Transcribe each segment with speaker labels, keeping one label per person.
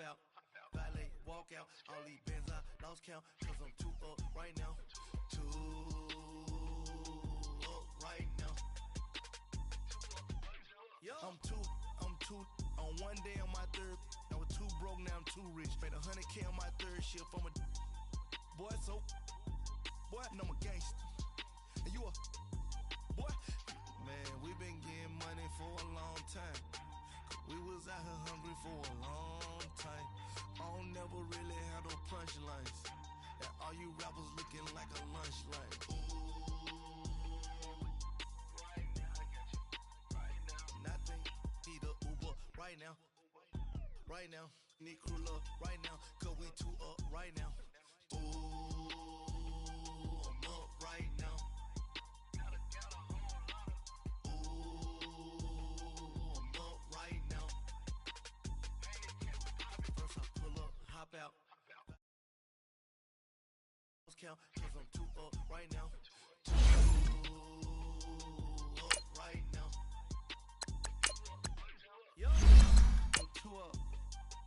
Speaker 1: out, valet, walk out, all these bands I lost count, cause I'm too up right now, too up right now. I'm too, on one day on my third, I was too broke, now I'm too rich, made 100K on my third shift, I'm a boy, so, boy, and I'm a gangster, and you a, boy, man, we been getting money for a long time. We was out here hungry for a long time. I don't never really have no punchlines. And all you rappers looking like a lunch line. Ooh, right now, I got you. Right now, nothing. Need a Uber right now. Right now, need crew love right now. Cause we too up right now. Ooh, I'm up right now. Got a whole lot of. Ooh, I'm up right now. First I pull up, hop out. Count, cause I'm too up right now. Too up right now. Yo, I'm too up.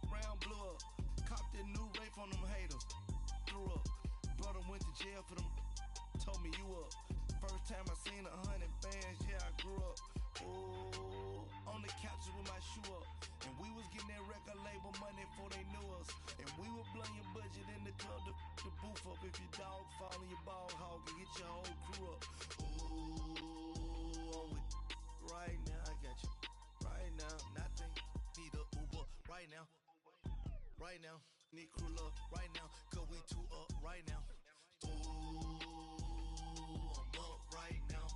Speaker 1: Round blew up. Copped that new rape on them haters. Threw up. Brother went to jail for them. Told me you up. First time I seen 100 bands, yeah, I grew up. Oh, on the couch with my shoe up. And we was getting that record label money before they knew us. And we were blowing your budget in the club to boof up. If your dog fall in your ball hog and get your whole crew up. Ooh, I'm with right now, I got you. Right now, nothing. Need a Uber right now. Right now, need crew love right now. Cause we too up right now. Ooh, I'm up right now.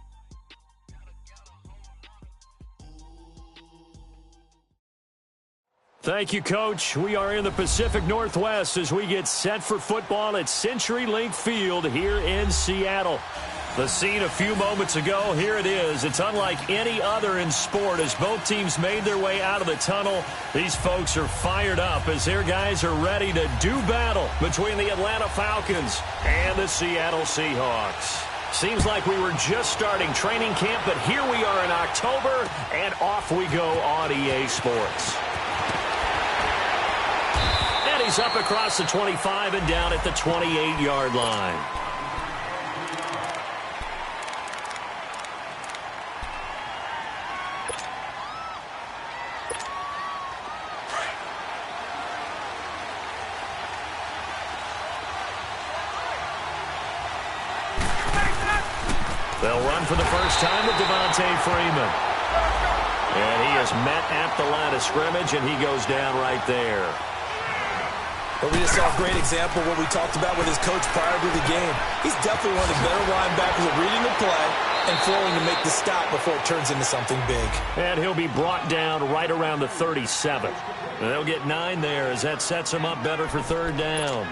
Speaker 2: Thank you, Coach. We are in the Pacific Northwest as we get set for football at CenturyLink Field here in Seattle. The scene a few moments ago, here it is. It's unlike any other in sport as both teams made their way out of the tunnel. These folks are fired up as their guys are ready to do battle between the Atlanta Falcons and the Seattle Seahawks. Seems like we were just starting training camp, but here we are in October, and off we go on EA Sports. He's up across the 25 and down at the 28-yard line. They'll run for the first time with Devontae Freeman. And he is met at the line of scrimmage, and he goes down right there.
Speaker 3: But we just saw a great example of what we talked about with his coach prior to the game. He's definitely one of the better linebackers at reading the play and flowing to make the stop before it turns into something big.
Speaker 2: And he'll be brought down right around the 37. And they'll get 9 there as that sets him up better for third down.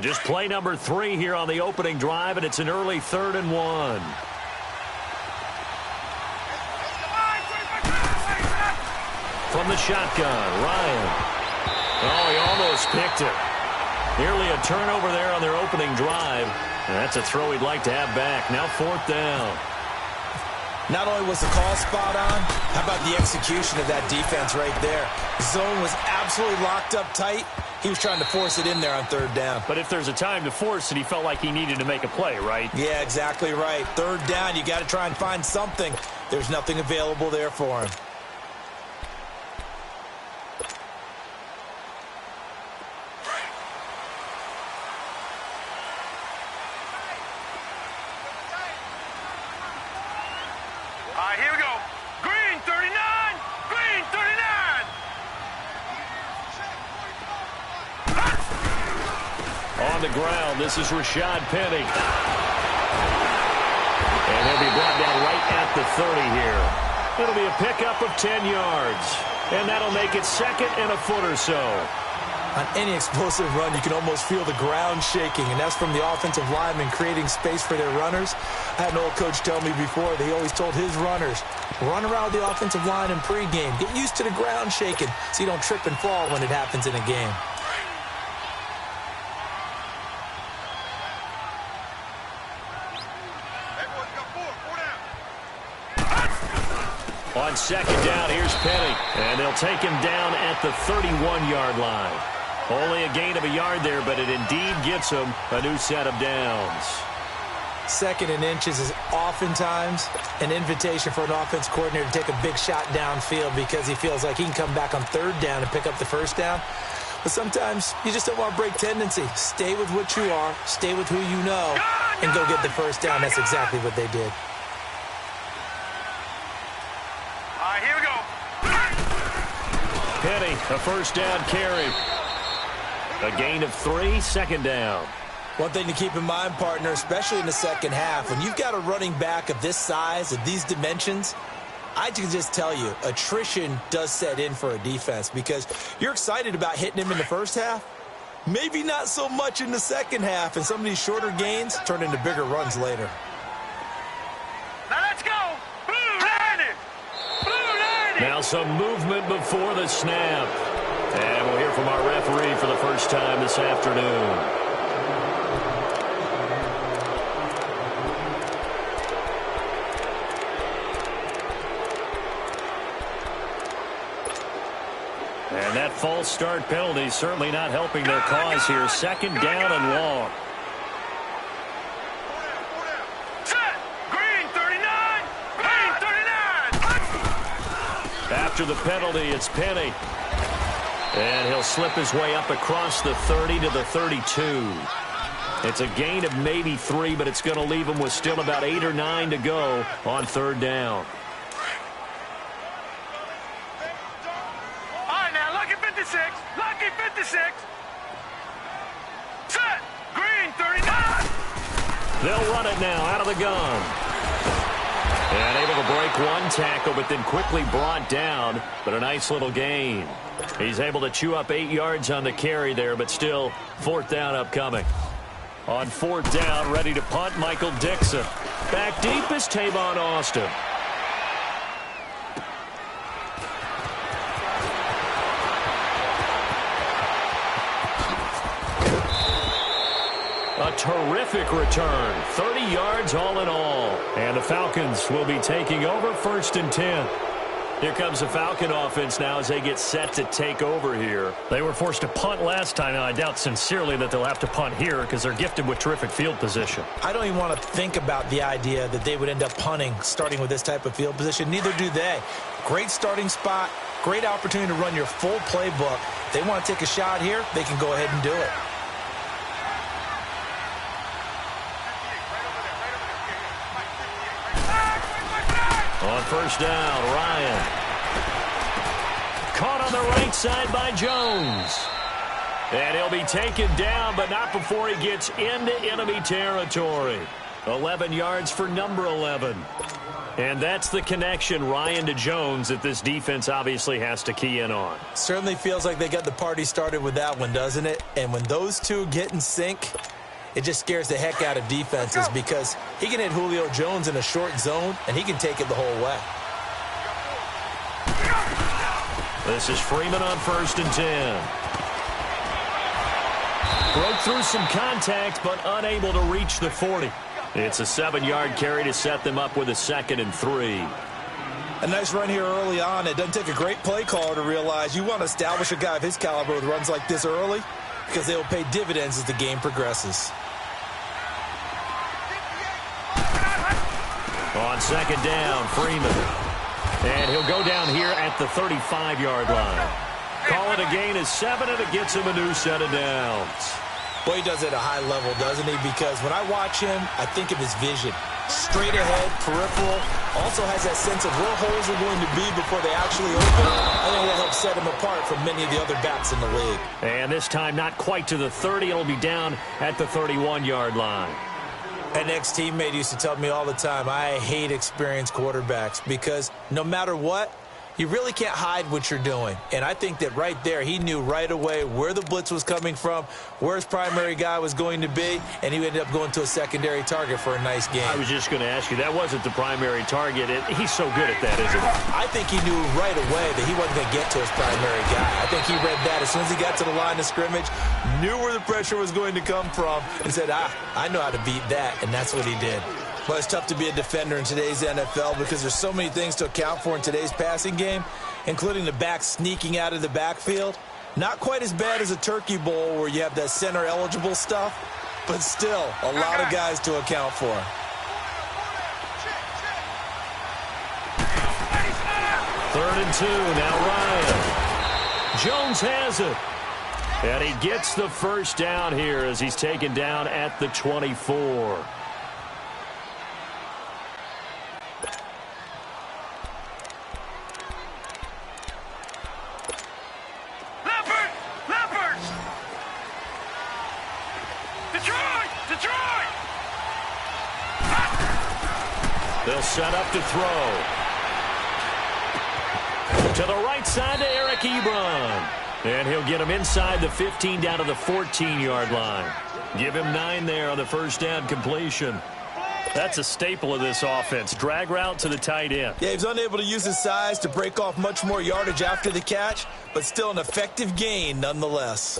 Speaker 2: Just play number 3 here on the opening drive, and it's an early 3rd and 1. From the shotgun, Ryan. Oh, he almost picked it. Nearly a turnover there on their opening drive. And that's a throw he'd like to have back. Now 4th down.
Speaker 3: Not only was the call spot on, how about the execution of that defense right there? Zone was absolutely locked up tight. He was trying to force it in there on 3rd down.
Speaker 2: But if there's a time to force it, he felt like he needed to make a play, right?
Speaker 3: Yeah, exactly right. 3rd down, you got to try and find something. There's nothing available there for him.
Speaker 4: Here we go. Green 39! Green 39!
Speaker 2: On the ground, this is Rashad Penny. And he'll be brought down right at the 30 here. It'll be a pickup of 10 yards. And that'll make it 2nd and a foot or so.
Speaker 3: On any explosive run, you can almost feel the ground shaking, and that's from the offensive linemen creating space for their runners. I had an old coach tell me before, they always told his runners, run around the offensive line in pregame. Get used to the ground shaking so you don't trip and fall when it happens in a game.
Speaker 2: On second down, here's Penny. And they'll take him down at the 31-yard line. Only a gain of a yard there, but it indeed gets him a new set of downs.
Speaker 3: Second and inches is oftentimes an invitation for an offense coordinator to take a big shot downfield because he feels like he can come back on third down and pick up the first down. But sometimes you just don't want to break tendency. Stay with what you are, stay with who you know, and go get the first down. That's exactly what they did.
Speaker 4: All right, here we go.
Speaker 2: Penny, a first down carry. A gain of 3, second down.
Speaker 3: One thing to keep in mind, partner, especially in the second half, when you've got a running back of this size, of these dimensions, I can just tell you, attrition does set in for a defense because you're excited about hitting him in the first half. Maybe not so much in the second half, and some of these shorter gains turn into bigger runs later.
Speaker 4: Now let's go. Blue landed. Blue landed.
Speaker 2: Now some movement before the snap. And we'll hear from our referee for the first time this afternoon. And that false start penalty certainly not helping their cause here. Second down and long.
Speaker 4: Set. Green 39. Green 39.
Speaker 2: After the penalty, it's Penny. And he'll slip his way up across the 30 to the 32. It's a gain of maybe 3, but it's going to leave him with still about 8 or 9 to go on third down.
Speaker 4: All right, now, lucky 56. Lucky 56. Set. Green 39.
Speaker 2: They'll run it now out of the gun. And able to break one tackle, but then quickly brought down. But a nice little gain. He's able to chew up 8 yards on the carry there, but still fourth down upcoming. On fourth down, ready to punt, Michael Dixon. Back deep is Tavon Austin. A terrific return. 30 yards all in all. And the Falcons will be taking over first and 10. Here comes the Falcon offense now as they get set to take over here. They were forced to punt last time, and I doubt sincerely that they'll have to punt here because they're gifted with terrific field position.
Speaker 3: I don't even want to think about the idea that they would end up punting starting with this type of field position. Neither do they. Great starting spot, great opportunity to run your full playbook. If they want to take a shot here, they can go ahead and do it.
Speaker 2: On first down, Ryan. Caught on the right side by Jones. And he'll be taken down, but not before he gets into enemy territory. 11 yards for number 11. And that's the connection, Ryan to Jones, that this defense obviously has to key in on.
Speaker 3: Certainly feels like they got the party started with that one, doesn't it? And when those two get in sync, it just scares the heck out of defenses because he can hit Julio Jones in a short zone, and he can take it the whole way.
Speaker 2: This is Freeman on first and 10. Broke through some contact, but unable to reach the 40. It's a 7-yard carry to set them up with a 2nd and 3.
Speaker 3: A nice run here early on. It doesn't take a great play caller to realize you want to establish a guy of his caliber with runs like this early because they will pay dividends as the game progresses.
Speaker 2: On second down, Freeman. And he'll go down here at the 35-yard line. Call it a gain of 7, and it gets him a new set of downs.
Speaker 3: Boy, he does it at a high level, doesn't he? Because when I watch him, I think of his vision. Straight ahead, peripheral. Also has that sense of where holes are going to be before they actually open. I think that helps set him apart from many of the other backs in the league.
Speaker 2: And this time not quite to the 30. It'll be down at the 31-yard line.
Speaker 3: An ex-teammate used to tell me all the time, I hate experienced quarterbacks because no matter what, you really can't hide what you're doing. And I think that right there, he knew right away where the blitz was coming from, where his primary guy was going to be, and he ended up going to a secondary target for a nice game.
Speaker 2: I was just going to ask you, that wasn't the primary target. He's so good at that, isn't he?
Speaker 3: I think he knew right away that he wasn't going to get to his primary guy. I think he read that as soon as he got to the line of scrimmage, knew where the pressure was going to come from, and said, I know how to beat that, and that's what he did. Well, it's tough to be a defender in today's NFL because there's so many things to account for in today's passing game, including the back sneaking out of the backfield. Not quite as bad as a turkey bowl where you have that center-eligible stuff, but still a lot of guys to account for.
Speaker 2: Third and 2, now Ryan. Jones has it. And he gets the first down here as he's taken down at the 24. They'll set up to throw. To the right side to Eric Ebron. And he'll get him inside the 15 down to the 14-yard line. Give him 9 there on the first down completion. That's a staple of this offense. Drag route to the tight end.
Speaker 3: Yeah, he's unable to use his size to break off much more yardage after the catch, but still an effective gain nonetheless.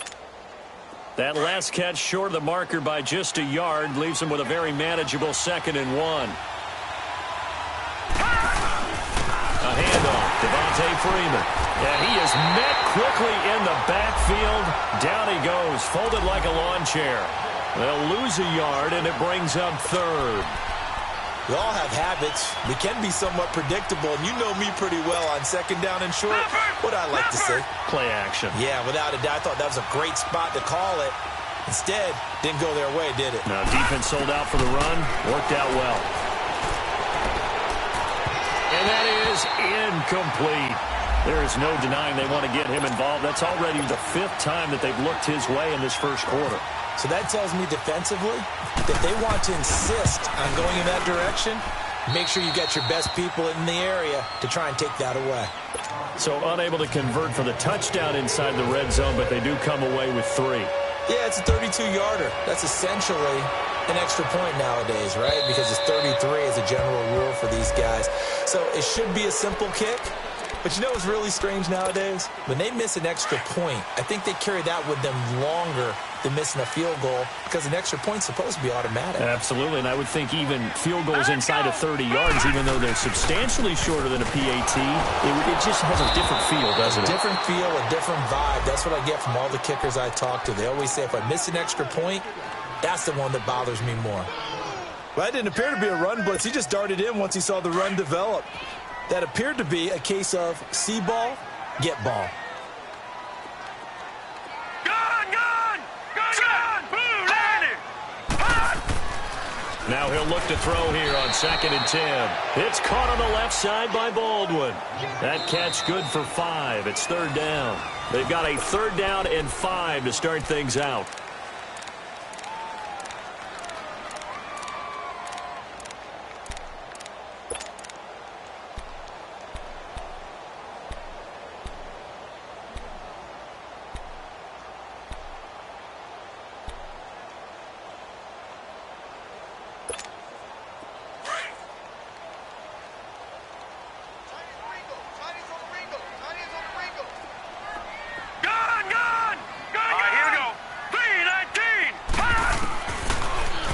Speaker 2: That last catch short of the marker by just a yard leaves him with a very manageable 2nd and 1. A handoff, Devontae Freeman. And he is met quickly in the backfield. Down he goes, folded like a lawn chair. They'll lose a yard, and it brings up 3rd.
Speaker 3: We all have habits. We can be somewhat predictable, and you know me pretty well on 2nd down and short. What I like to say?
Speaker 2: Play action.
Speaker 3: Yeah, without a doubt. I thought that was a great spot to call it. Instead, didn't go their way, did it?
Speaker 2: Now, defense sold out for the run. Worked out well. And that is incomplete. There is no denying they want to get him involved. That's already the 5th time that they've looked his way in this first quarter.
Speaker 3: So that tells me defensively that they want to insist on going in that direction. Make sure you get your best people in the area to try and take that away.
Speaker 2: So unable to convert for the touchdown inside the red zone, but they do come away with 3.
Speaker 3: Yeah, it's a 32-yarder. That's essentially an extra point nowadays, right? Because it's 33 as a general rule for these guys. So it should be a simple kick. But you know what's really strange nowadays? When they miss an extra point, I think they carry that with them longer than missing a field goal because an extra point's supposed to be automatic.
Speaker 2: Absolutely, and I would think even field goals inside of 30 yards, even though they're substantially shorter than a PAT, it just has a different feel, doesn't it?
Speaker 3: A different feel, a different vibe. That's what I get from all the kickers I talk to. They always say if I miss an extra point, that's the one that bothers me more. Well, that didn't appear to be a run blitz. He just darted in once he saw the run develop. That appeared to be a case of see ball, get ball.
Speaker 2: Now he'll look to throw here on 2nd and 10. It's caught on the left side by Baldwin. That catch good for 5. It's 3rd down. They've got a 3rd down and 5 to start things out.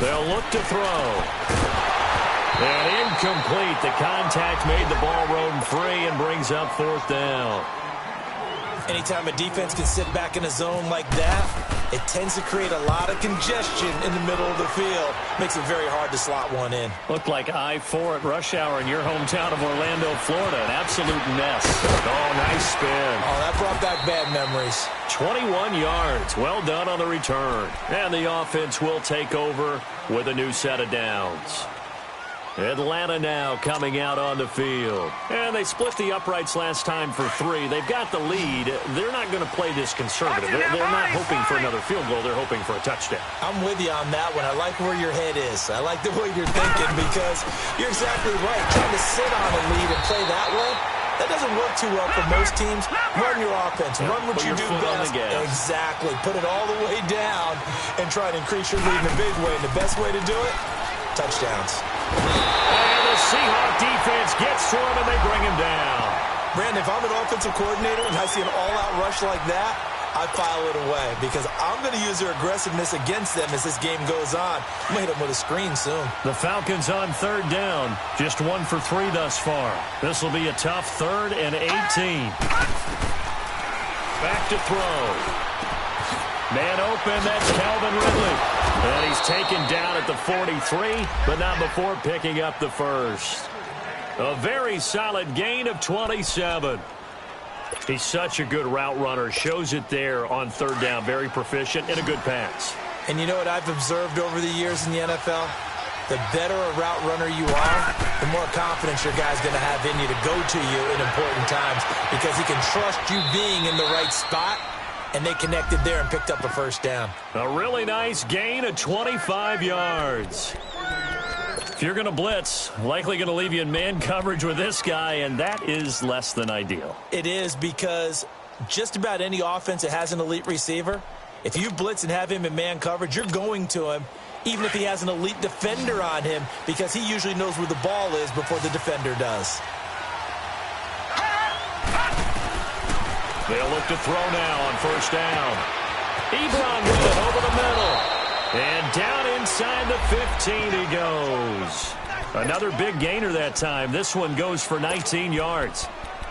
Speaker 2: They'll look to throw. And incomplete. The contact made the ball roam free and brings up 4th down.
Speaker 3: Anytime a defense can sit back in a zone like that, it tends to create a lot of congestion in the middle of the field. Makes it very hard to slot one in.
Speaker 2: Looked like I-4 at rush hour in your hometown of Orlando, Florida. An absolute mess. Oh, nice spin.
Speaker 3: Oh, that brought back bad memories.
Speaker 2: 21 yards. Well done on the return. And the offense will take over with a new set of downs. Atlanta now coming out on the field. And they split the uprights last time for 3. They've got the lead. They're not going to play this conservative. They're not hoping for another field goal. They're hoping for a touchdown.
Speaker 3: I'm with you on that one. I like where your head is. I like the way you're thinking because you're exactly right. Trying to sit on a lead and play that way, that doesn't work too well for most teams. Run your offense. Run what you do best. Exactly. Put it all the way down and try to increase your lead in a big way. And the best way to do it, touchdowns.
Speaker 2: And the Seahawks defense gets to him, and they bring him down.
Speaker 3: Brandon, if I'm an offensive coordinator and I see an all-out rush like that, I file it away because I'm going to use their aggressiveness against them as this game goes on. I'm going to hit them with a screen soon.
Speaker 2: The Falcons on third down. Just 1 for 3 thus far. This will be a tough 3rd and 18. Back to throw. Man open, that's Calvin Ridley. And he's taken down at the 43, but not before picking up the first. A very solid gain of 27. He's such a good route runner. Shows it there on third down. Very proficient and a good pass.
Speaker 3: And you know what I've observed over the years in the NFL? The better a route runner you are, the more confidence your guy's going to have in you to go to you in important times because he can trust you being in the right spot. And they connected there and picked up a first down.
Speaker 2: A really nice gain of 25 yards. If you're going to blitz, likely going to leave you in man coverage with this guy, and that is less than ideal.
Speaker 3: It is because just about any offense that has an elite receiver, if you blitz and have him in man coverage, you're going to him, even if he has an elite defender on him, because he usually knows where the ball is before the defender does.
Speaker 2: They'll look to throw now on first down. Ebron with it over the middle. And down inside the 15 he goes. Another big gainer that time. This one goes for 19 yards.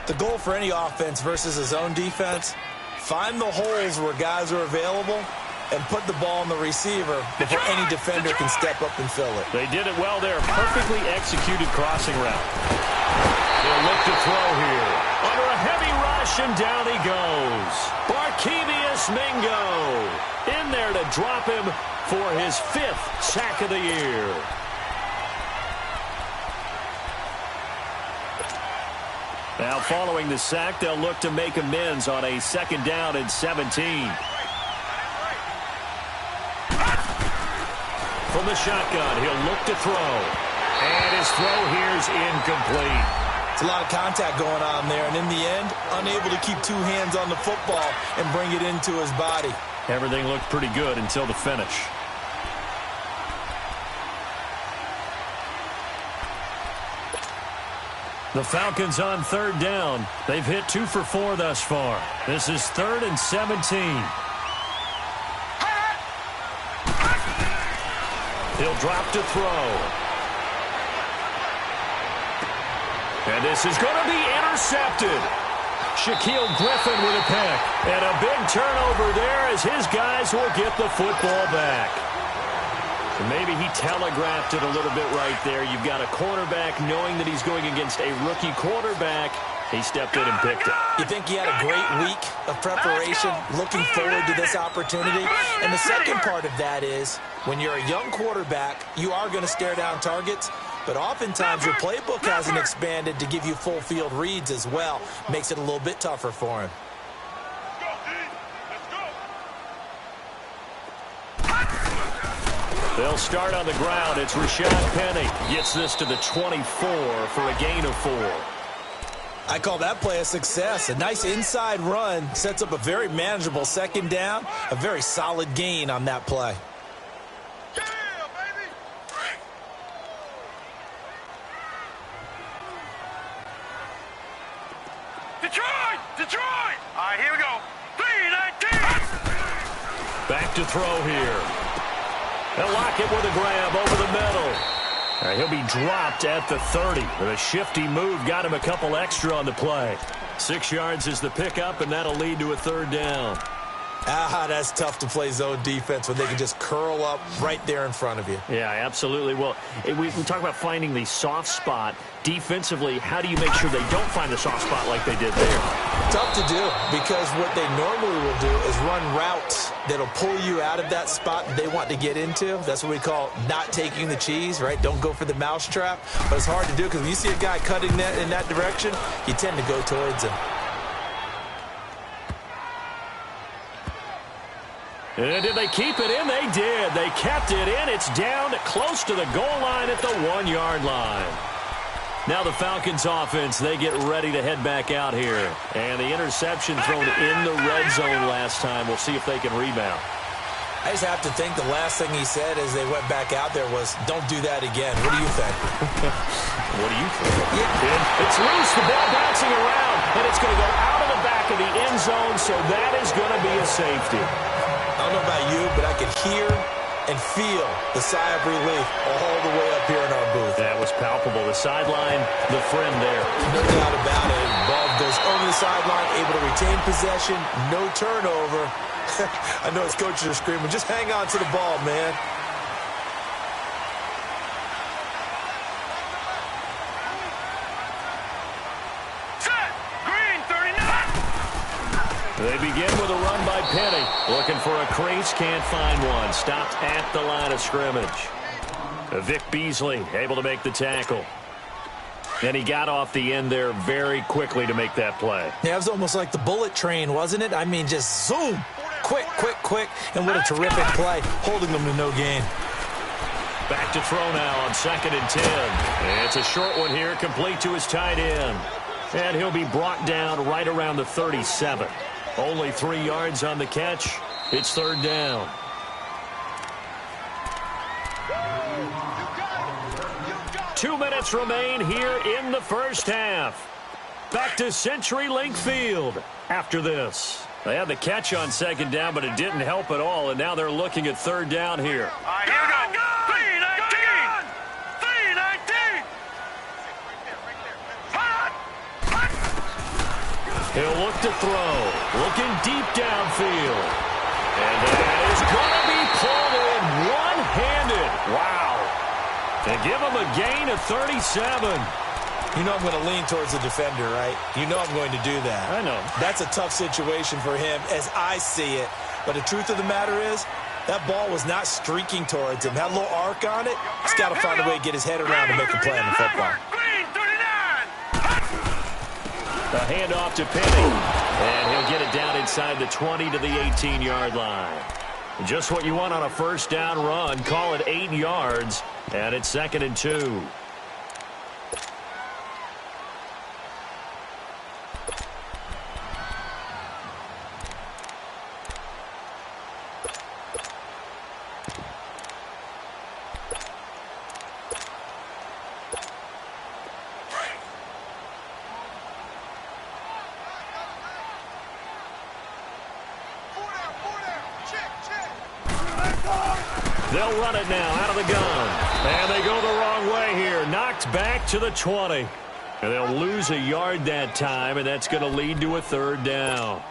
Speaker 3: The goal for any offense versus his own defense, find the holes where guys are available and put the ball on the receiver before any defender can step up and fill it.
Speaker 2: They did it well there. Perfectly executed crossing route. They'll look to throw here. Under a heavy rush, and down he goes. Barkevious Mingo in there to drop him for his 5th sack of the year. Now following the sack, they'll look to make amends on a 2nd down and 17. From the shotgun, he'll look to throw. And his throw here's incomplete.
Speaker 3: It's a lot of contact going on there, and in the end, unable to keep 2 hands on the football and bring it into his body.
Speaker 2: Everything looked pretty good until the finish. The Falcons on third down. They've hit 2 for 4 thus far. This is 3rd and 17. He'll drop to throw. And this is going to be intercepted. Shaquille Griffin with a pick. And a big turnover there as his guys will get the football back. And maybe he telegraphed it a little bit right there. You've got a quarterback knowing that he's going against a rookie quarterback. He stepped in and picked it.
Speaker 3: You think he had a great week of preparation, looking forward to this opportunity? And the second part of that is, when you're a young quarterback, you are going to stare down targets. But oftentimes your playbook hasn't expanded to give you full field reads as well. Makes it a little bit tougher for him.
Speaker 2: They'll start on the ground. It's Rashad Penny. Gets this to the 24 for a gain of 4.
Speaker 3: I call that play a success. A nice inside run sets up a very manageable 2nd down. A very solid gain on that play.
Speaker 4: Detroit! All right, here we go. 3-19!
Speaker 2: Back to throw here. They'll lock it with a grab over the middle. All right, he'll be dropped at the 30. The shifty move got him a couple extra on the play. 6 yards is the pickup, and that'll lead to a 3rd down.
Speaker 3: That's tough to play zone defense when they can just curl up right there in front of you.
Speaker 2: Yeah, absolutely. Well, we talk about finding the soft spot. Defensively, how do you make sure they don't find the soft spot like they did there?
Speaker 3: Tough to do, because what they normally will do is run routes that'll pull you out of that spot that they want to get into. That's what we call not taking the cheese, right? Don't go for the mousetrap. But it's hard to do because when you see a guy cutting that in that direction, you tend to go towards him.
Speaker 2: And did they keep it in? They did. They kept it in. It's down close to the goal line at the 1-yard line. Now the Falcons offense, they get ready to head back out here. And the interception thrown in the red zone last time. We'll see if they can rebound.
Speaker 3: I just have to think the last thing he said as they went back out there was, don't do that again. What do you think?
Speaker 2: What do you think? Yeah. It's loose, the ball bouncing around, and it's going to go out of the back of the end zone, so that is going to be a safety.
Speaker 3: I don't know about you, but I could hear and feel the sigh of relief all the way up here in our booth.
Speaker 2: That was palpable. The sideline, the friend there.
Speaker 3: No doubt about it. Ball goes over the sideline, able to retain possession, no turnover. I know his coaches are screaming, just hang on to the ball, man.
Speaker 4: Set. Green, 39.
Speaker 2: They begin with a run by Penny. Looking for a crease, can't find one. Stopped at the line of scrimmage. Vic Beasley able to make the tackle. And he got off the end there very quickly to make that play.
Speaker 3: Yeah, it was almost like the bullet train, wasn't it? I mean, just zoom. Quick, quick, quick. And what a terrific play, holding them to no gain.
Speaker 2: Back to throw now on 2nd and 10. And it's a short one here, complete to his tight end. And he'll be brought down right around the 37. Only 3 yards on the catch. It's 3rd down. Two minutes remain here in the first half. Back to CenturyLink Field after this. They had the catch on 2nd down, but it didn't help at all, and now they're looking at 3rd down here.
Speaker 4: All right, here we go. 319. 319.
Speaker 2: He'll look to throw. Looking deep downfield. And that is going to be pulled in one-handed. Wow. And give him a gain of 37.
Speaker 3: You know I'm going to lean towards the defender, right? You know I'm going to do that.
Speaker 2: I know.
Speaker 3: That's a tough situation for him as I see it. But the truth of the matter is, that ball was not streaking towards him. Had a little arc on it. He's got to find a way to get his head around and make a play on the football.
Speaker 4: Green, 39.
Speaker 2: A handoff to Penny. And he'll get it down inside the 20 to the 18-yard line. Just what you want on a first down run. Call it 8 yards. And it's 2nd and 2. They'll run it now out of the gun. And they go the wrong way here. Knocked back to the 20. And they'll lose a yard that time, and that's going to lead to a 3rd down.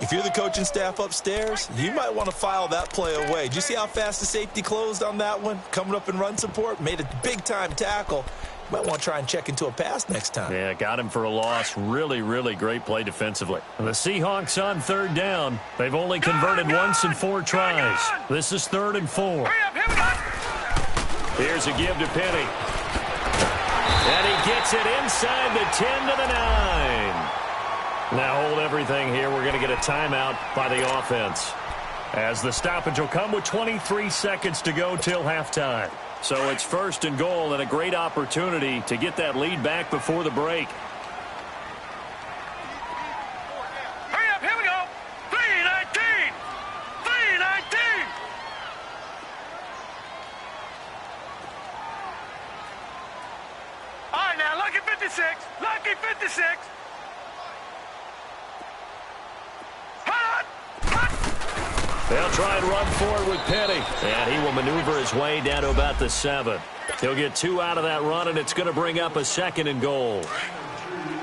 Speaker 3: If you're the coaching staff upstairs, you might want to file that play away. Did you see how fast the safety closed on that one? Coming up in run support, made a big-time tackle. Might want to try and check into a pass next time.
Speaker 2: Yeah, got him for a loss. Really, really great play defensively. And the Seahawks on 3rd down. They've only converted once in 4 tries. This is 3rd and 4. Here's a give to Penny. And he gets it inside the 10 to the 9. Now hold everything here. We're going to get a timeout by the offense, as the stoppage will come with 23 seconds to go till halftime. So it's 1st and goal, and a great opportunity to get that lead back before the break.
Speaker 4: Hurry up, here we go. 319. 319. All right, now, lucky 56. Lucky 56.
Speaker 2: They'll try and run forward with Penny. And he will maneuver his way down to about the 7. He'll get 2 out of that run, and it's going to bring up a 2nd and goal.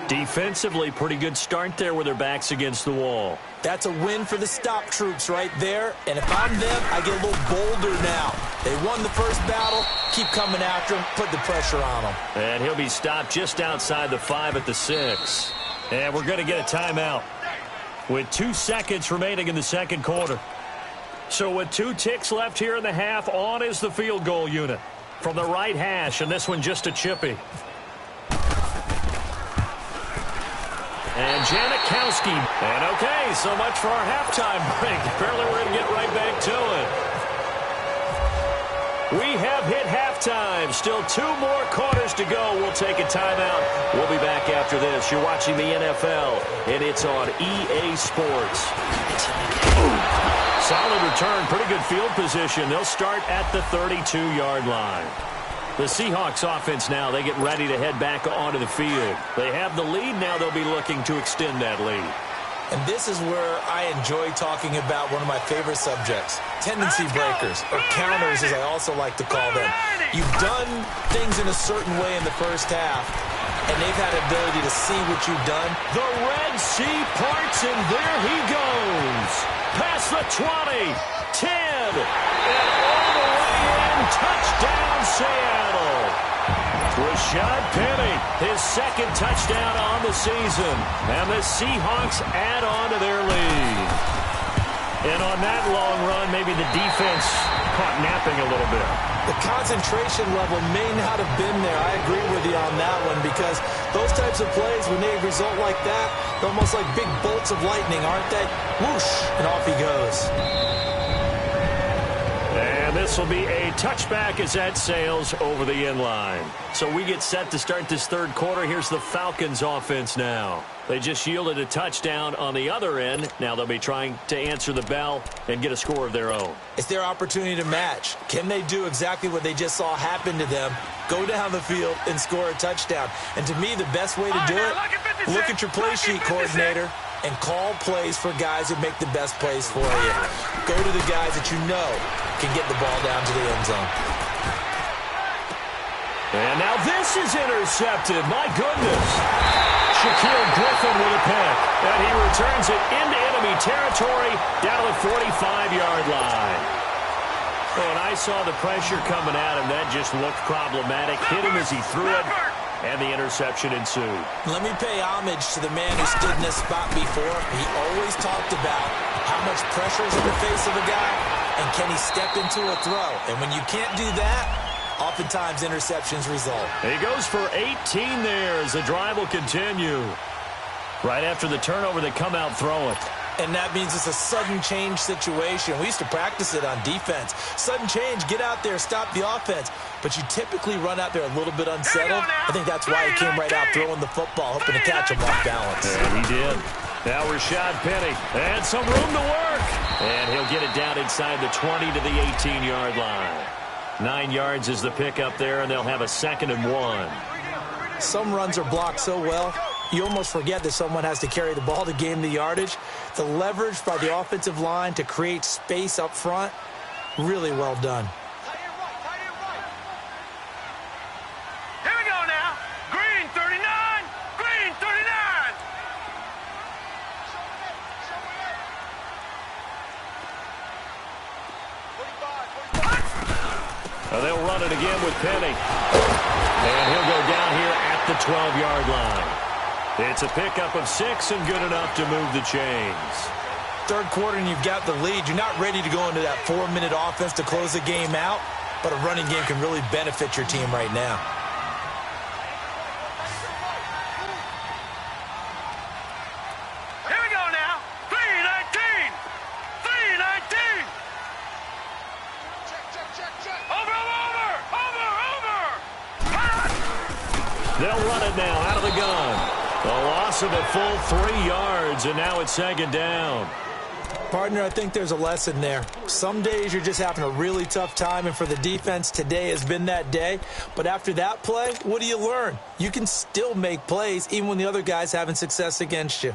Speaker 2: Defensively, pretty good start there with their backs against the wall.
Speaker 3: That's a win for the stop troops right there. And if I'm them, I get a little bolder now. They won the first battle. Keep coming after him. Put the pressure on him.
Speaker 2: And he'll be stopped just outside the 5 at the 6. And we're going to get a timeout with 2 seconds remaining in the 2nd quarter. So with 2 ticks left here in the half, on is the field goal unit from the right hash, and this one just a chippy. And Janikowski. And okay, so much for our halftime break. Apparently we're going to get right back to it. We have hit halftime. Still 2 more quarters to go. We'll take a timeout. We'll be back after this. You're watching the NFL, and it's on EA Sports. Solid return, pretty good field position. They'll start at the 32-yard line. The Seahawks offense now, they get ready to head back onto the field. They have the lead. Now they'll be looking to extend that lead.
Speaker 3: And this is where I enjoy talking about one of my favorite subjects, tendency breakers, or counters as I also like to call them. You've done things in a certain way in the first half, and they've had the ability to see what you've done.
Speaker 2: The Red Sea parts, and there he goes. Past the 20, 10, and all the way in. Touchdown, Seattle. Rashad Penny, his second touchdown on the season. And the Seahawks add on to their lead. And on that long run, maybe the defense caught napping a little bit.
Speaker 3: The concentration level may not have been there. I agree with you on that one, because those types of plays, when they result like that, they're almost like big bolts of lightning, aren't they? Whoosh, and off he goes.
Speaker 2: And this will be a touchback as that sails over the end line. So we get set to start this third quarter. Here's the Falcons offense now. They just yielded a touchdown on the other end. Now they'll be trying to answer the bell and get a score of their own.
Speaker 3: It's their opportunity to match. Can they do exactly what they just saw happen to them? Go down the field and score a touchdown. And to me, the best way to do it, look at your play sheet coordinator and call plays for guys who make the best plays for you. Go to the guys that you know can get the ball down to the end zone.
Speaker 2: And now this is intercepted. My goodness. Shaquille Griffin with a pick. And he returns it into enemy territory down to the 45-yard line. Oh, and I saw the pressure coming at him. That just looked problematic. Hit him as he threw it, and the interception ensued.
Speaker 3: Let me pay homage to the man who stood in this spot before. He always talked about how much pressure is in the face of a guy, and can he step into a throw. And when you can't do that, oftentimes interceptions result.
Speaker 2: He goes for 18 there as the drive will continue. Right after the turnover, they come out throwing.
Speaker 3: And that means it's a sudden change situation. We used to practice it on defense. Sudden change, get out there, stop the offense. But you typically run out there a little bit unsettled. I think that's why he came right out throwing the football, hoping to catch him off balance.
Speaker 2: And he did. Now Rashad Penny, and some room to work. And he'll get it down inside the 20 to the 18-yard line. 9 yards is the pickup there, and they'll have a 2nd and 1.
Speaker 3: Some runs are blocked so well, you almost forget that someone has to carry the ball to gain the yardage. The leverage by the offensive line to create space up front, really well done.
Speaker 4: Here we go now. Green 39. Green 39.
Speaker 2: They'll run it again with Penny. And he'll go down here at the 12-yard line. It's a pickup of 6 and good enough to move the chains.
Speaker 3: Third quarter and you've got the lead. You're not ready to go into that 4-minute offense to close the game out, but a running game can really benefit your team right now.
Speaker 4: Here we go now. 319. 319. Over.
Speaker 2: They'll run it now out of the gun. A loss of a full 3 yards, and now it's 2nd down.
Speaker 3: Partner, I think there's a lesson there. Some days you're just having a really tough time, and for the defense, today has been that day. But after that play, what do you learn? You can still make plays even when the other guy's having success against you.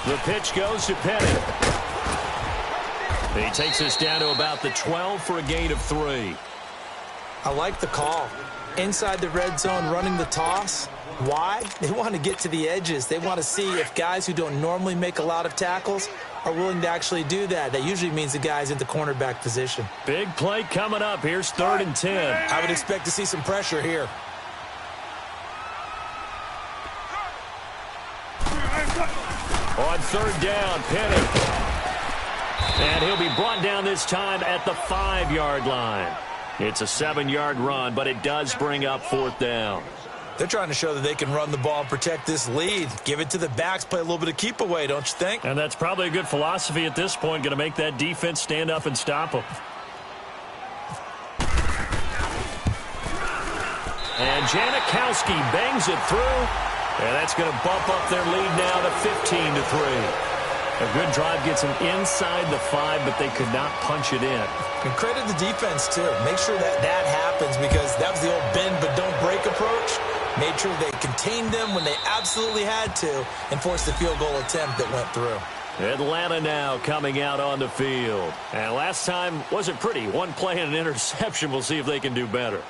Speaker 2: The pitch goes to Penny. He takes us down to about the 12 for a gain of 3.
Speaker 3: I like the call. Inside the red zone, running the toss. Why? They want to get to the edges. They want to see if guys who don't normally make a lot of tackles are willing to actually do that. That usually means the guy's in the cornerback position.
Speaker 2: Big play coming up. Here's 3rd and 10.
Speaker 3: I would expect to see some pressure here.
Speaker 2: On 3rd down, Penny. And he'll be brought down this time at the 5-yard line. It's a 7-yard run, but it does bring up 4th down.
Speaker 3: They're trying to show that they can run the ball and protect this lead. Give it to the backs, play a little bit of keep away, don't you think?
Speaker 2: And that's probably a good philosophy at this point, going to make that defense stand up and stop them. And Janikowski bangs it through, and that's going to bump up their lead now to 15-3. A good drive gets them inside the 5, but they could not punch it in.
Speaker 3: And credit the defense, too. Make sure that happens, because that was the old bend but don't break approach. Made sure they contained them when they absolutely had to and forced the field goal attempt that went through.
Speaker 2: Atlanta now coming out on the field. And last time wasn't pretty. One play and an interception. We'll see if they can do better.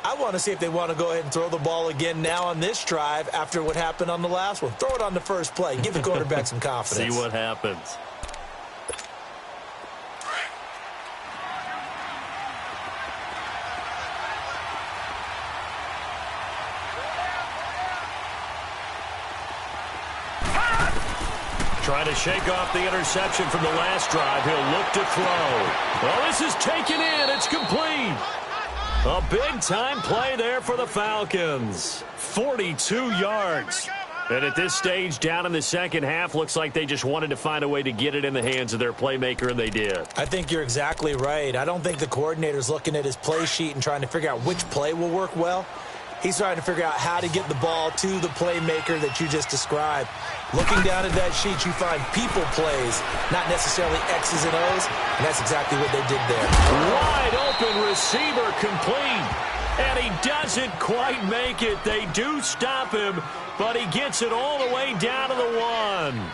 Speaker 3: I want to see if they want to go ahead and throw the ball again now on this drive after what happened on the last one. Throw it on the first play. Give the quarterback some confidence.
Speaker 2: See what happens. Trying to shake off the interception from the last drive. He'll look to throw. Well, this is taken in. It's complete. A big-time play there for the Falcons. 42 yards. And at this stage, down in the second half, looks like they just wanted to find a way to get it in the hands of their playmaker, and they did.
Speaker 3: I think you're exactly right. I don't think the coordinator's looking at his play sheet and trying to figure out which play will work well. He's trying to figure out how to get the ball to the playmaker that you just described. Looking down at that sheet, you find people plays, not necessarily X's and O's, and that's exactly what they did there.
Speaker 2: Wide open receiver complete, and he doesn't quite make it. They do stop him, but he gets it all the way down to the 1.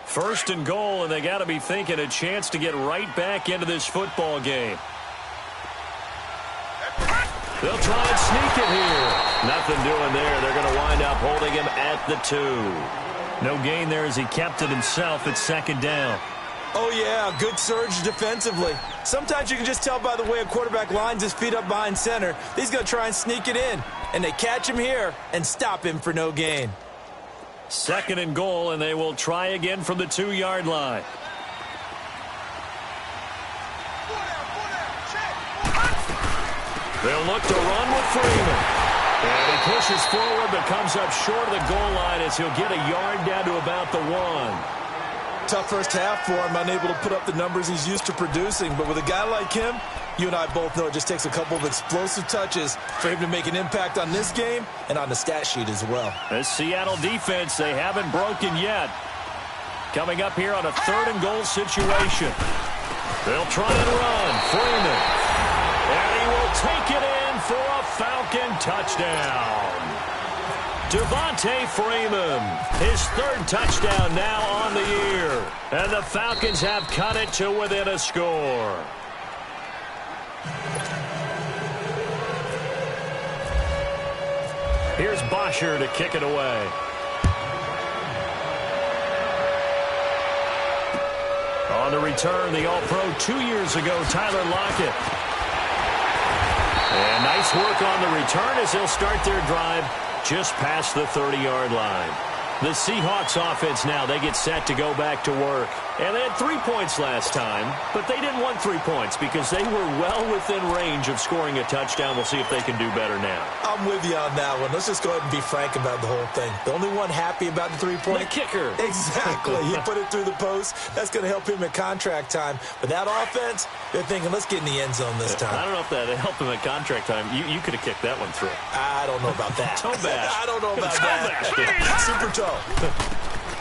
Speaker 2: First and goal, and they got to be thinking a chance to get right back into this football game. They'll try and sneak it here. Nothing doing there. They're going to wind up holding him at the 2. No gain there as he kept it himself at second down.
Speaker 3: Oh, yeah, good surge defensively. Sometimes you can just tell by the way a quarterback lines his feet up behind center. He's going to try and sneak it in, and they catch him here and stop him for no gain.
Speaker 2: Second and goal, and they will try again from the 2-yard line. They'll look to run with Freeman. And he pushes forward but comes up short of the goal line as he'll get a yard down to about the 1.
Speaker 3: Tough first half for him, unable to put up the numbers he's used to producing. But with a guy like him, you and I both know it just takes a couple of explosive touches for him to make an impact on this game and on the stat sheet as well.
Speaker 2: This Seattle defense, they haven't broken yet. Coming up here on a 3rd and goal situation. They'll try and run. Freeman. And he will take it in for a Falcon touchdown. Devontae Freeman, his 3rd touchdown now on the year. And the Falcons have cut it to within a score. Here's Bosher to kick it away. On the return, the All-Pro 2 years ago, Tyler Lockett. And nice work on the return as they'll start their drive just past the 30-yard line. The Seahawks offense now, they get set to go back to work. And they had 3 points last time, but they didn't want 3 points because they were well within range of scoring a touchdown. We'll see if they can do better now.
Speaker 3: I'm with you on that one. Let's just go ahead and be frank about the whole thing. The only one happy about the 3-point.
Speaker 2: The kicker.
Speaker 3: Exactly. He put it through the post. That's going to help him at contract time. But that offense, they're thinking, let's get in the end zone this time.
Speaker 2: I don't know if that helped him at contract time. You could have kicked that one through.
Speaker 3: I don't know about that.
Speaker 2: Toe bash.
Speaker 3: I don't know about that. Super toe.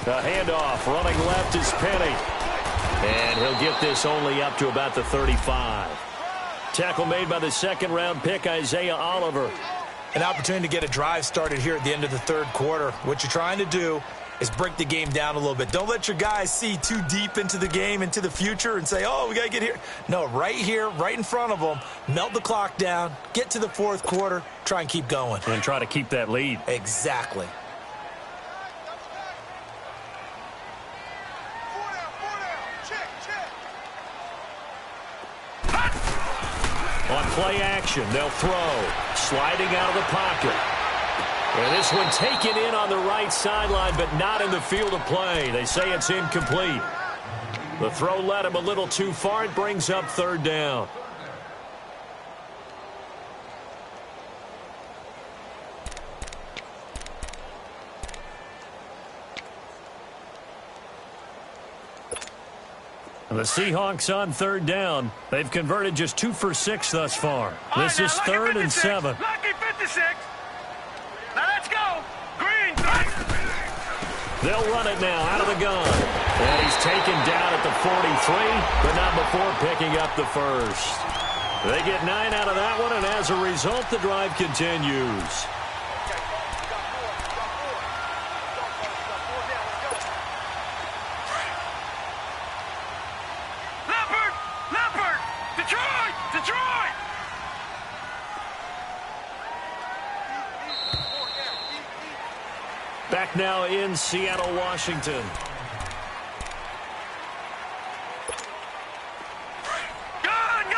Speaker 2: The handoff, running left is Penny. And he'll get this only up to about the 35. Tackle made by the 2nd-round pick, Isaiah Oliver.
Speaker 3: An opportunity to get a drive started here at the end of the 3rd quarter. What you're trying to do is break the game down a little bit. Don't let your guys see too deep into the game, into the future, and say, oh, we got to get here. No, right here, right in front of them, melt the clock down, get to the 4th quarter, try and keep going.
Speaker 2: And try to keep that lead.
Speaker 3: Exactly. On
Speaker 2: play action, they'll throw. Sliding out of the pocket. And this one taken in on the right sideline, but not in the field of play. They say it's incomplete. The throw led him a little too far. It brings up third down. The Seahawks on third down. They've converted just 2 for 6 thus far. This is 3rd and 7.
Speaker 4: Lucky 56. Now let's go. Green.
Speaker 2: They'll run it now out of the gun. And he's taken down at the 43, but not before picking up the first. They get 9 out of that one, and as a result, the drive continues. Back now in Seattle, Washington.
Speaker 4: Gone!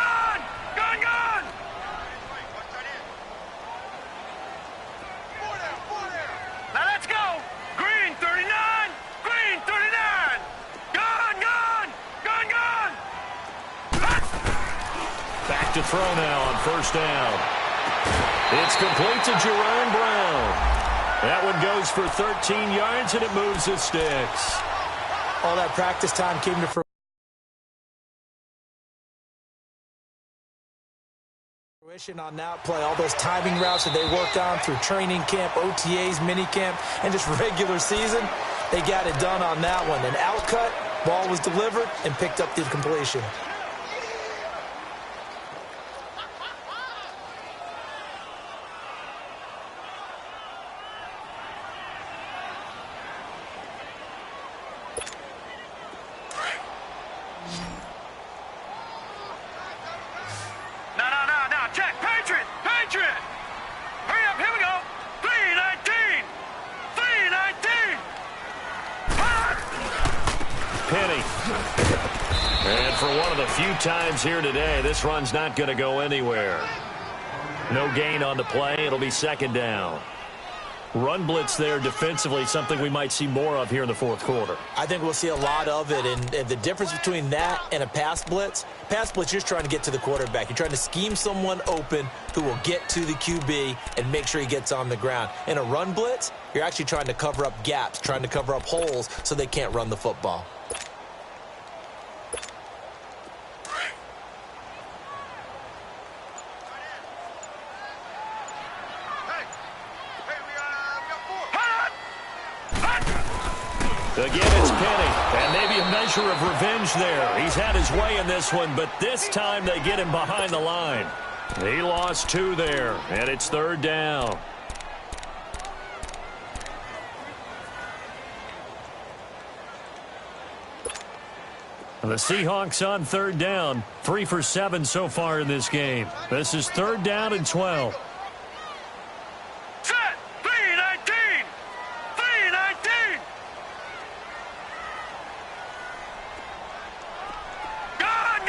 Speaker 4: Now let's go! Green 39! Green 39! Gone!
Speaker 2: Back to throw now on first down. It's complete to Jerome Brown. That one goes for 13 yards, and it moves the sticks.
Speaker 3: All that practice time came to fruition on that play. All those timing routes that they worked on through training camp, OTAs, minicamp, and just regular season, they got it done on that one. An outcut, ball was delivered, and picked up the completion.
Speaker 4: Check, Patriot! Hurry up, here we go! 319!
Speaker 2: Penny. And for one of the few times here today, this run's not going to go anywhere. No gain on the play. It'll be second down. Run blitz there defensively, something we might see more of here in the fourth quarter.
Speaker 3: I think we'll see a lot of it, and the difference between that and a pass blitz, you're just trying to get to the quarterback. You're trying to scheme someone open who will get to the QB and make sure he gets on the ground. In a run blitz, you're actually trying to cover up gaps, trying to cover up holes so they can't run the football.
Speaker 2: Again, it's Penny, and maybe a measure of revenge there. He's had his way in this one, but this time they get him behind the line. He lost 2 there, and it's third down. The Seahawks on third down, 3 for 7 so far in this game. This is third down and 12.
Speaker 4: Set! 319! 319! Gone!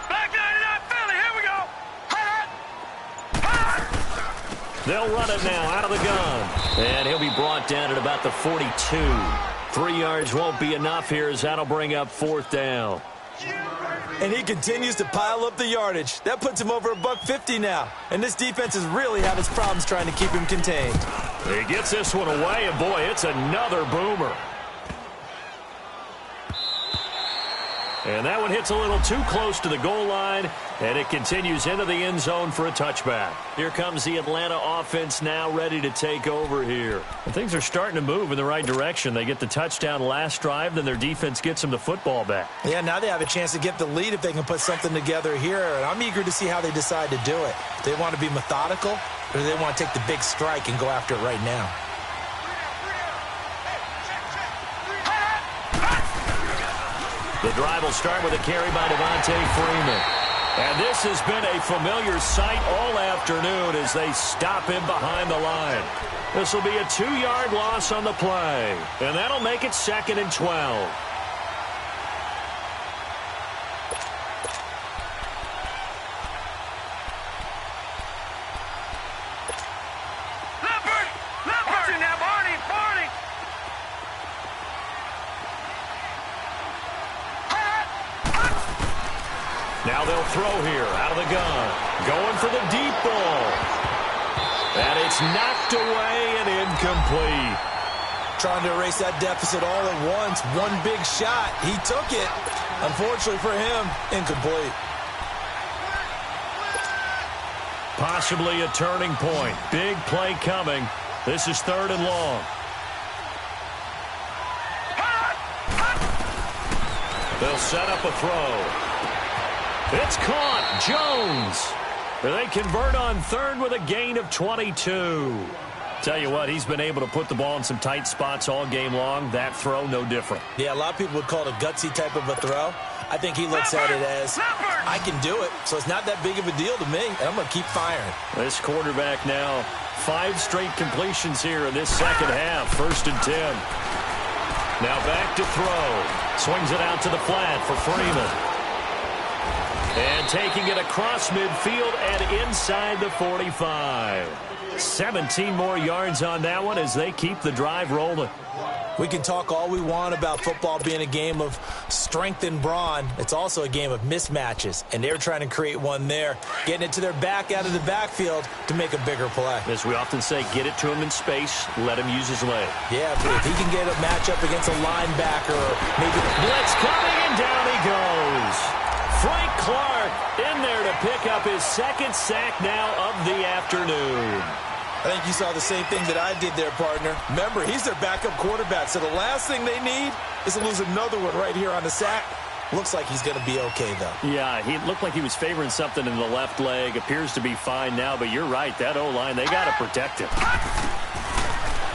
Speaker 4: Back 99 Philly, here we go!
Speaker 2: They'll run it now out of the gun. And he'll be brought down at about the 42. 3 yards won't be enough here as that'll bring up fourth down.
Speaker 3: And he continues to pile up the yardage. That puts him over $150 now. And this defense has really had its problems trying to keep him contained.
Speaker 2: He gets this one away, and boy, it's another boomer. And that one hits a little too close to the goal line, and it continues into the end zone for a touchback. Here comes the Atlanta offense now ready to take over here. And things are starting to move in the right direction. They get the touchdown last drive, then their defense gets them the football back.
Speaker 3: Yeah, now they have a chance to get the lead if they can put something together here, and I'm eager to see how they decide to do it. Do they want to be methodical, or do they want to take the big strike and go after it right now?
Speaker 2: The drive will start with a carry by Devontae Freeman. And this has been a familiar sight all afternoon as they stop him behind the line. This will be a 2-yard loss on the play. And that'll make it second and 12. Now they'll throw here out of the gun. Going for the deep ball. And it's knocked away and incomplete.
Speaker 3: Trying to erase that deficit all at once. One big shot. He took it. Unfortunately for him, incomplete.
Speaker 2: Possibly a turning point. Big play coming. This is 3rd and long. They'll set up a throw. It's caught. Jones. They convert on 3rd with a gain of 22. Tell you what, he's been able to put the ball in some tight spots all game long. That throw, no different.
Speaker 3: Yeah, a lot of people would call it a gutsy type of a throw. I think he looks at it as, I can do it, so it's not that big of a deal to me, and I'm going to keep firing.
Speaker 2: This quarterback now, 5 straight completions here in this second half. 1st and 10. Now back to throw. Swings it out to the flat for Freeman. And taking it across midfield and inside the 45. 17 more yards on that one as they keep the drive rolling.
Speaker 3: We can talk all we want about football being a game of strength and brawn. It's also a game of mismatches, and they're trying to create one there, getting it to their back out of the backfield to make a bigger play.
Speaker 2: As we often say, get it to him in space, let him use his leg.
Speaker 3: Yeah, if he can get a matchup against a linebacker, or maybe
Speaker 2: blitz coming, and down he goes. Frank Clark in there to pick up his 2nd sack now of the afternoon.
Speaker 3: I think you saw the same thing that I did there, partner. Remember, he's their backup quarterback, so the last thing they need is to lose another one right here on the sack. Looks like he's going to be okay, though.
Speaker 2: Yeah, he looked like he was favoring something in the left leg. Appears to be fine now, but you're right. That O-line, they got to protect him.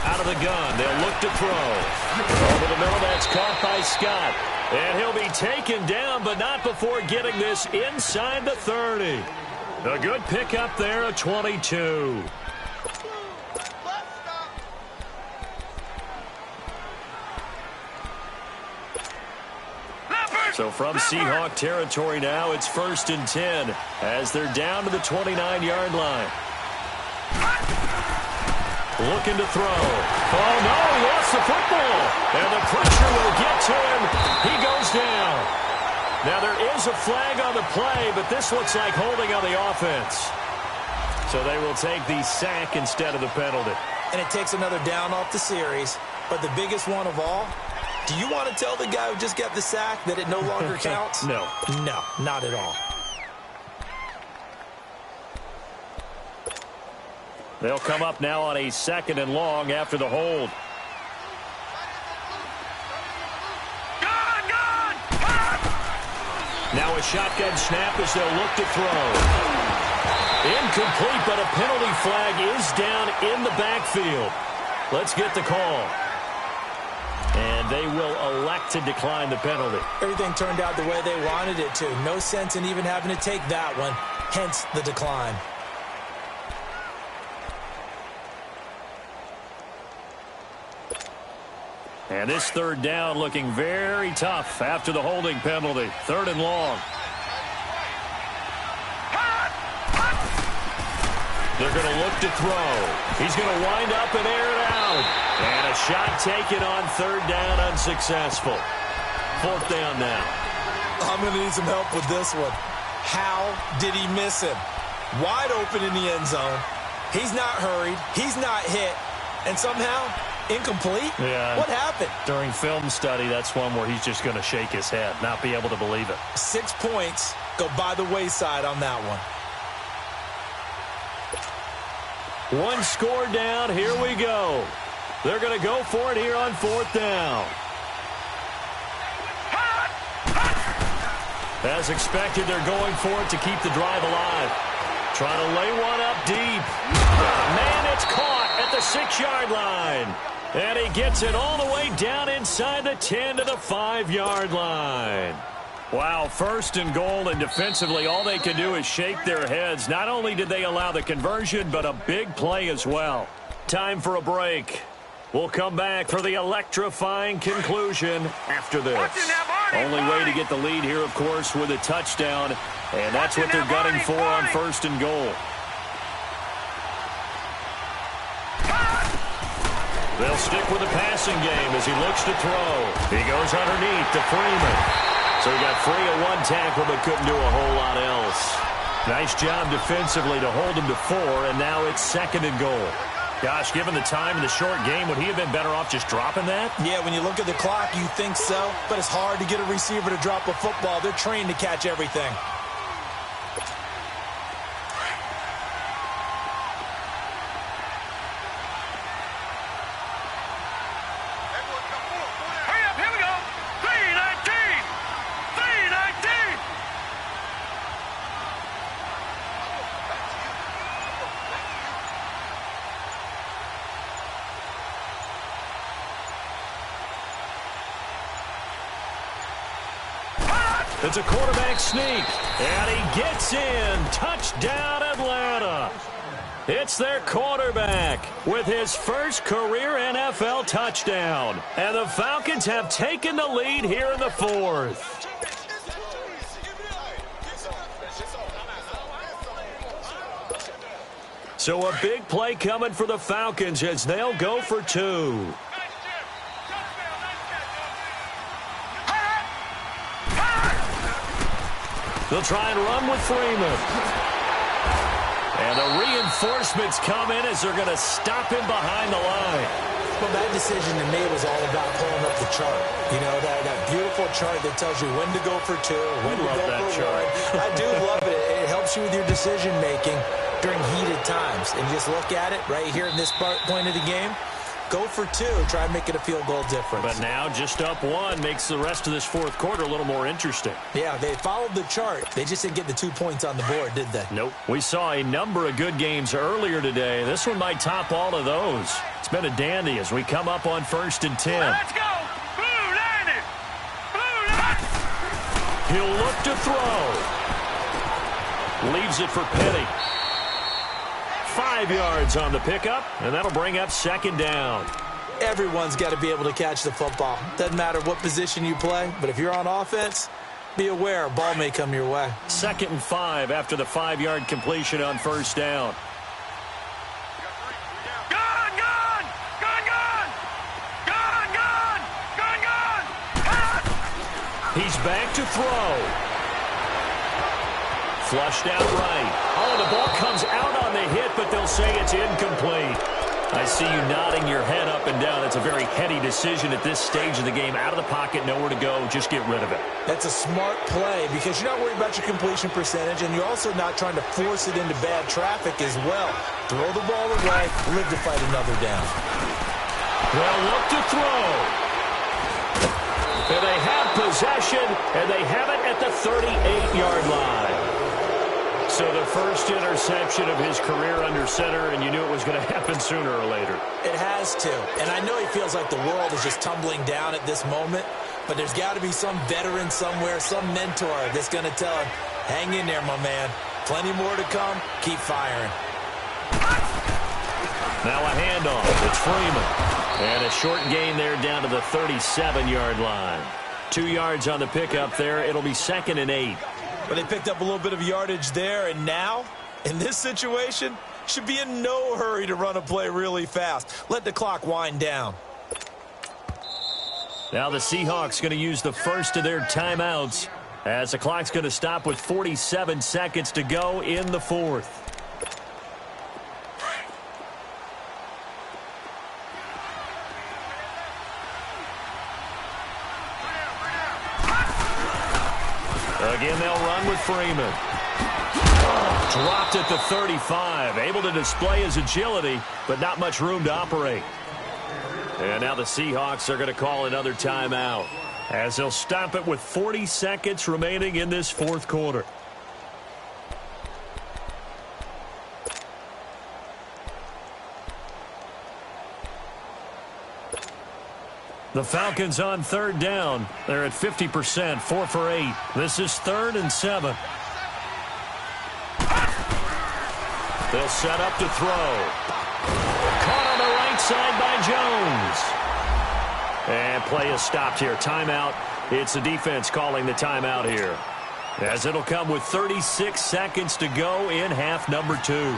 Speaker 2: Out of the gun, they'll look to throw. Over the middle, that's caught by Scott. And he'll be taken down, but not before getting this inside the 30. A good pickup there, a 22. So from Seahawk territory now, it's 1st and 10 as they're down to the 29-yard line. Looking to throw. Oh, no, he lost the football. And the pressure will get to him. He goes down. Now, there is a flag on the play, but this looks like holding on the offense. So they will take the sack instead of the penalty.
Speaker 3: And it takes another down off the series. But the biggest one of all, do you want to tell the guy who just got the sack that it no longer counts?
Speaker 2: No.
Speaker 3: No, not at all.
Speaker 2: They'll come up now on a 2nd and long after the hold. Now a shotgun snap as they'll look to throw. Incomplete, but a penalty flag is down in the backfield. Let's get the call. And they will elect to decline the penalty.
Speaker 3: Everything turned out the way they wanted it to. No sense in even having to take that one, hence the decline.
Speaker 2: And this 3rd down looking very tough after the holding penalty. 3rd and long. They're going to look to throw. He's going to wind up and air it out. And a shot taken on 3rd down, unsuccessful. 4th down now.
Speaker 3: I'm going to need some help with this one. How did he miss him? Wide open in the end zone. He's not hurried. He's not hit. And somehow, incomplete?
Speaker 2: Yeah.
Speaker 3: What happened?
Speaker 2: During film study, that's one where he's just going to shake his head, not be able to believe it.
Speaker 3: 6 points go by the wayside on that one.
Speaker 2: One score down. Here we go. They're going to go for it here on 4th down. As expected, they're going for it to keep the drive alive. Trying to lay one up deep. Man, it's caught at the 6-yard line. And he gets it all the way down inside the 10 to the 5-yard line. Wow, 1st and goal, and defensively all they can do is shake their heads. Not only did they allow the conversion, but a big play as well. Time for a break. We'll come back for the electrifying conclusion after this. Only way to get the lead here, of course, with a touchdown, and that's what they're gunning for on 1st and goal. They'll stick with the passing game as he looks to throw. He goes underneath to Freeman. So he got free of one tackle but couldn't do a whole lot else. Nice job defensively to hold him to 4, and now it's 2nd and goal. Gosh, given the time in the short game, would he have been better off just dropping that?
Speaker 3: Yeah, when you look at the clock, you think so, but it's hard to get a receiver to drop a football. They're trained to catch everything.
Speaker 4: Hurry up, here we go. 3:19. 3:19.
Speaker 2: It's a quarterback sneak, and he gets in. Touchdown, Atlanta. It's their quarterback with his first career NFL touchdown. And the Falcons have taken the lead here in the 4th. So a big play coming for the Falcons as they'll go for 2. They'll try and run with Freeman. And the reinforcements come in as they're going to stop him behind the line.
Speaker 3: Well, that decision to me was all about pulling up the chart. You know, that beautiful chart that tells you when to go for 2, when to go for 1. I do love it. It helps you with your decision-making during heated times. And just look at it right here in this point of the game. Go for 2. Try and make it a field goal difference.
Speaker 2: But now just up 1 makes the rest of this 4th quarter a little more interesting.
Speaker 3: Yeah, they followed the chart. They just didn't get the 2 points on the board, did they?
Speaker 2: Nope. We saw a number of good games earlier today. This one might top all of those. It's been a dandy as we come up on 1st and 10.
Speaker 4: Let's go. Blue 90. Blue 90.
Speaker 2: He'll look to throw. Leaves it for Petty. 5 yards on the pickup, and that'll bring up 2nd down.
Speaker 3: Everyone's got to be able to catch the football. Doesn't matter what position you play, but if you're on offense, be aware a ball may come your way.
Speaker 2: 2nd and 5 after the 5-yard completion on 1st down.
Speaker 4: Gun, gun. Gun, gun. Gun, gun. Gun, gun.
Speaker 2: He's back to throw. Flushed out right. Oh, the ball comes out on the hit, but they'll say it's incomplete. I see you nodding your head up and down. It's a very heady decision at this stage of the game. Out of the pocket, nowhere to go. Just get rid of it.
Speaker 3: That's a smart play because you're not worried about your completion percentage, and you're also not trying to force it into bad traffic as well. Throw the ball away, live to fight another down.
Speaker 2: They'll look to throw. And they have possession, and they have it at the 38-yard line. So the first interception of his career under center, and you knew it was going to happen sooner or later.
Speaker 3: It has to. And I know he feels like the world is just tumbling down at this moment, but there's got to be some veteran somewhere, some mentor that's going to tell him, hang in there, my man. Plenty more to come. Keep firing.
Speaker 2: Now a handoff. It's Freeman. And a short gain there down to the 37-yard line. 2 yards on the pickup there. It'll be 2nd and 8.
Speaker 3: But they picked up a little bit of yardage there, and now, in this situation, should be in no hurry to run a play really fast. Let the clock wind down.
Speaker 2: Now the Seahawks going to use the first of their timeouts as the clock's going to stop with 47 seconds to go in the 4th. Again, they'll run with Freeman. Dropped at the 35. Able to display his agility, but not much room to operate. And now the Seahawks are going to call another timeout as they'll stop it with 40 seconds remaining in this 4th quarter. The Falcons on 3rd down. They're at 50%, 4 for 8. This is 3rd and 7. They'll set up to throw. Caught on the right side by Jones. And play is stopped here. Timeout. It's the defense calling the timeout here, as it'll come with 36 seconds to go in half number 2.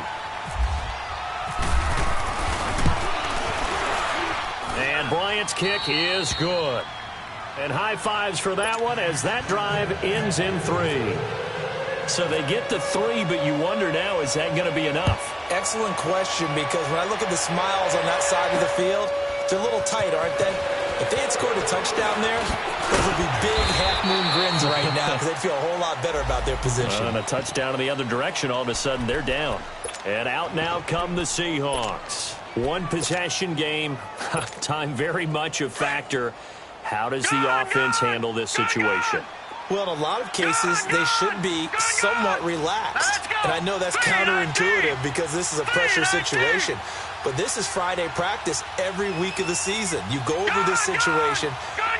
Speaker 2: And Bryant's kick is good. And high fives for that one as that drive ends in 3. So they get the 3, but you wonder now, is that going to be enough?
Speaker 3: Excellent question, because when I look at the smiles on that side of the field, they're a little tight, aren't they? If they had scored a touchdown there, those would be big half-moon grins right now because they'd feel a whole lot better about their position.
Speaker 2: And a touchdown in the other direction, all of a sudden they're down. And out now come the Seahawks. One possession game, time very much a factor. How does the offense handle this situation?
Speaker 3: Well, in a lot of cases, they should be somewhat relaxed. And I know that's counterintuitive because this is a pressure situation. But this is Friday practice every week of the season. You go over this situation,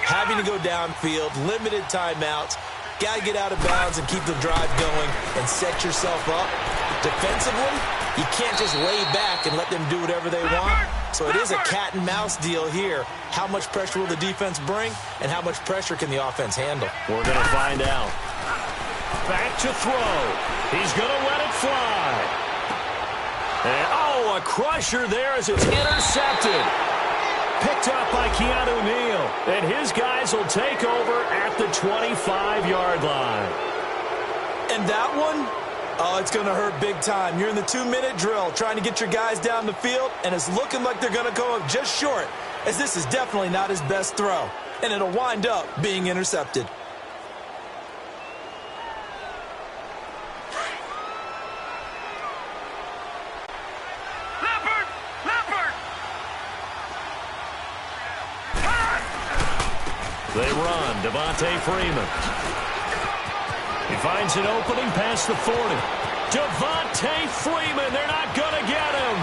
Speaker 3: having to go downfield, limited timeouts, got to get out of bounds and keep the drive going and set yourself up. Defensively, you can't just lay back and let them do whatever they want. So it is a cat and mouse deal here. How much pressure will the defense bring, and how much pressure can the offense handle?
Speaker 2: We're going to find out. Back to throw. He's going to let it fly. And, oh, a crusher there as it's intercepted. Picked up by Keanu Neal. And his guys will take over at the 25-yard line.
Speaker 3: And that one? Oh, it's going to hurt big time. You're in the 2-minute drill trying to get your guys down the field, and it's looking like they're going to go up just short, as this is definitely not his best throw. And it'll wind up being intercepted.
Speaker 2: They run. Devontae Freeman. He finds an opening past the 40. Devontae Freeman, they're not going to get him.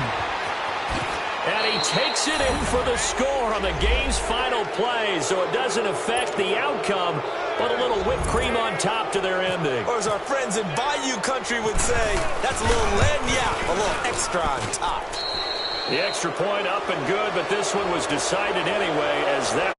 Speaker 2: And he takes it in for the score on the game's final play, so it doesn't affect the outcome, but a little whipped cream on top to their ending.
Speaker 3: Or as our friends in Bayou Country would say, that's a little lagniappe, a little extra on top.
Speaker 2: The extra point up and good, but this one was decided anyway as that